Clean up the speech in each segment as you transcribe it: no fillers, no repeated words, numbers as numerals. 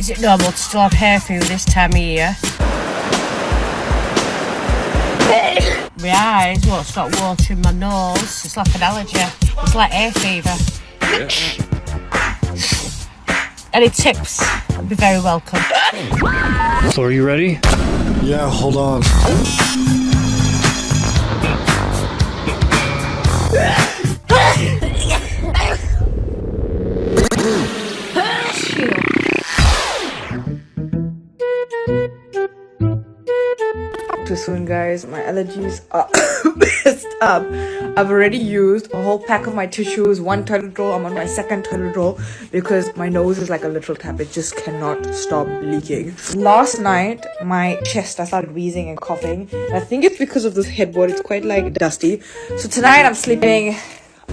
Is it normal to still have hair through this time of year? My eyes won't stop watering, my nose. It's like an allergy. It's like hay fever. Yeah. Any tips? I'd be very welcome. So are you ready? Yeah, hold on. Too soon, guys. My allergies are messed up. I've already used a whole pack of my tissues, 1 toilet roll. I'm on my 2nd toilet roll because my nose is like a literal tap. It just cannot stop leaking. Last night, my chest, I started wheezing and coughing. And I think it's because of this headboard. It's quite like dusty. So tonight I'm sleeping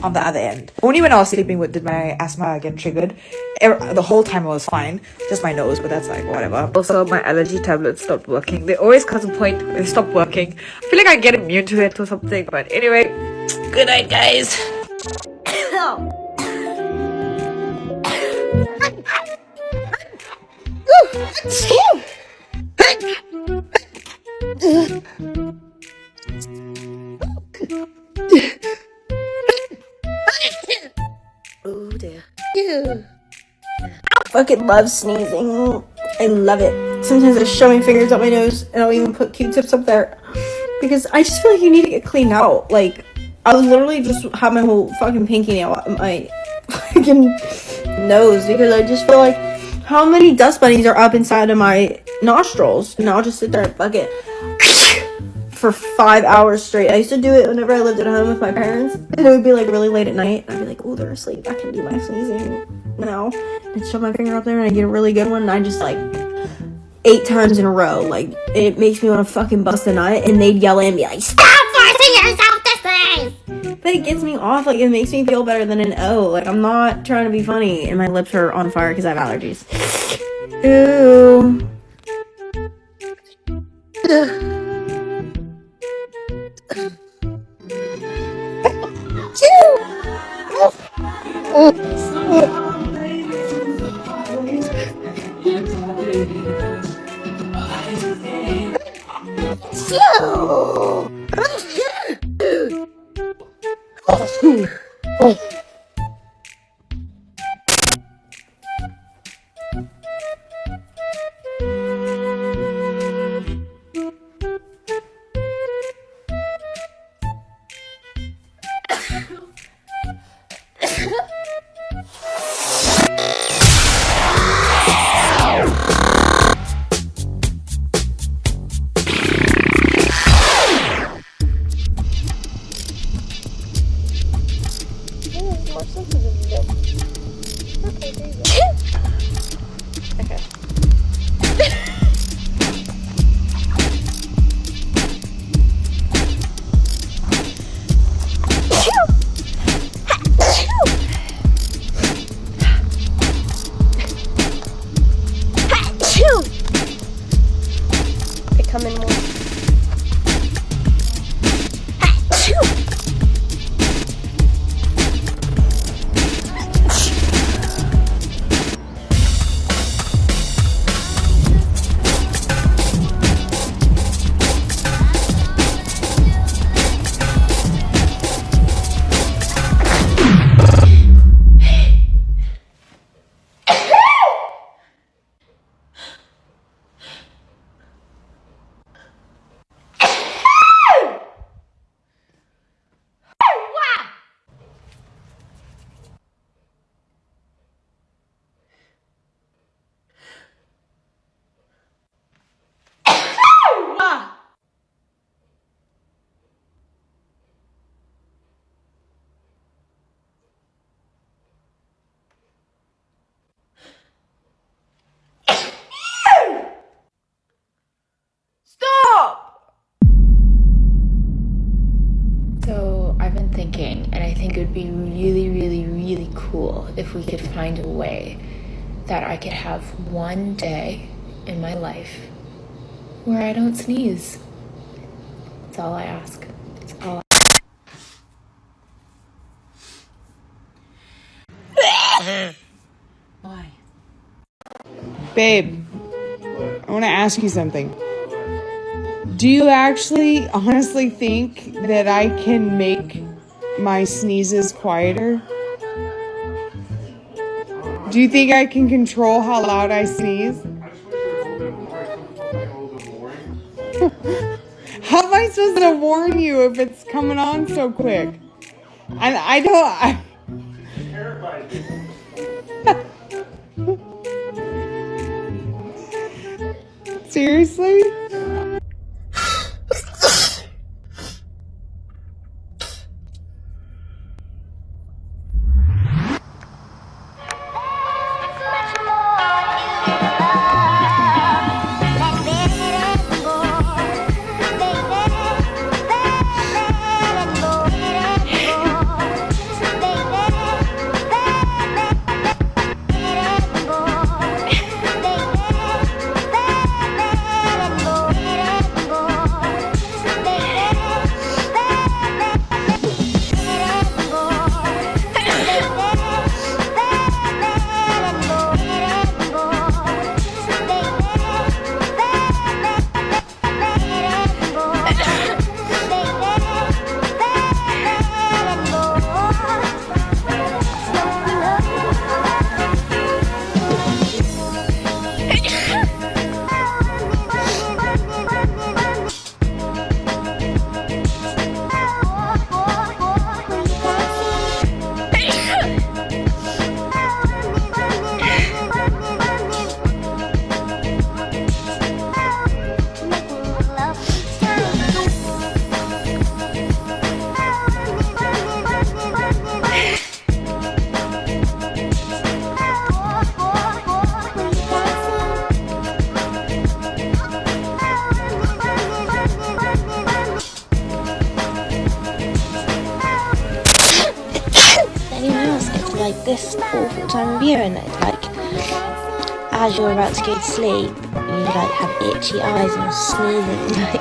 on the other end. Only when I was sleeping did my asthma get triggered. The whole time I was fine, just my nose, but that's like whatever. Also, my allergy tablets stopped working. They always cause a point they stop working. I feel like I get immune to it or something, but anyway, good night, guys. Oh dear. I fucking love sneezing. I love it. Sometimes I shove my fingers up my nose and I'll even put Q-tips up there because I just feel like you need to get cleaned out. Like, I would literally just have my whole fucking pinky nail up my fucking nose because I just feel like how many dust bunnies are up inside of my nostrils, and I'll just sit there and fuck it for 5 hours straight. I used to do it whenever I lived at home with my parents, and it would be like really late at night. I'd be like, oh, they're asleep. I can do my sneezing now. And shove my finger up there and I get a really good one, and I just like 8 times in a row. Like, it makes me want to fucking bust a nut, and they'd yell at me and be like, stop forcing yourself to sneeze! But it gets me off. Like, it makes me feel better than an O. Like, I'm not trying to be funny, and my lips are on fire because I have allergies. Ew. Come in more. So I've been thinking, and I think it would be really, really, really cool if we could find a way that I could have one day in my life where I don't sneeze. That's all I ask. That's all Why? Babe, I want to ask you something. Do you actually honestly think that I can make my sneezes quieter? Do you think I can control how loud I sneeze? How am I supposed to warn you if it's coming on so quick? And I don't... Seriously? This awful time of year, and it's like as you're about to go to sleep you like have itchy eyes and you're sneezing like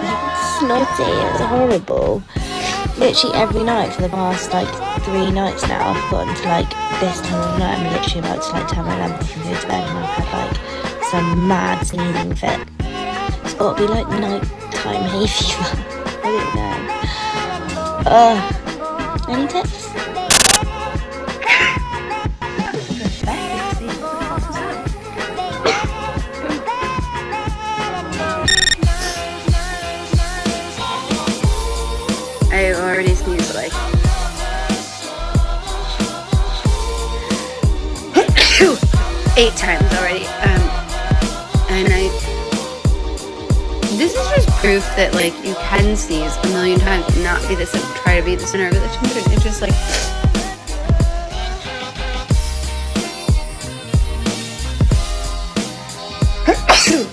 snotty. It's horrible. Literally every night for the past like 3 nights now I've gotten to like this time of night I'm literally about to like turn my lamp off and go to bed and I've had like some mad sneezing fit. It's got to be like nighttime hay fever. I don't know. Any tips? I already sneezed like 8 times already. And this is just proof that like you can sneeze a million times and not be try to be the center of attention. It's just like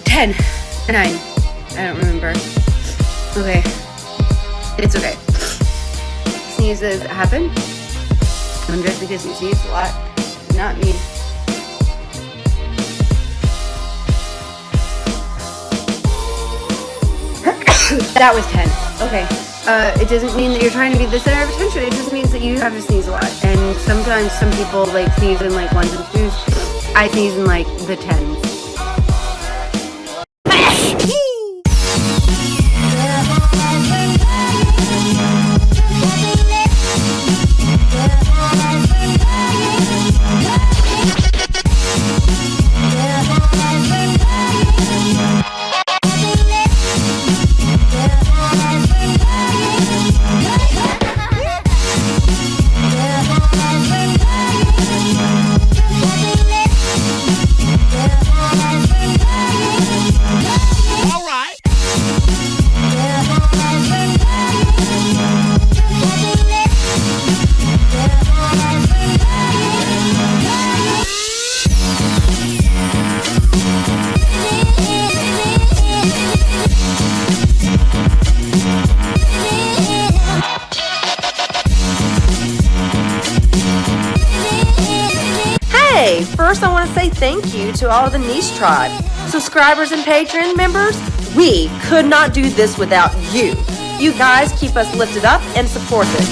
ten, 9. I don't remember. Okay. It's okay. Sneezes happen. And just because you sneeze a lot does not mean that was 10. Okay. It doesn't mean that you're trying to be the center of attention. It just means that you have to sneeze a lot. And sometimes some people like sneeze in like 1s and 2s. I sneeze in like the 10s. First, I want to say thank you to all of the Neese Tribe. Subscribers and Patreon members, we could not do this without you. You guys keep us lifted up and supported.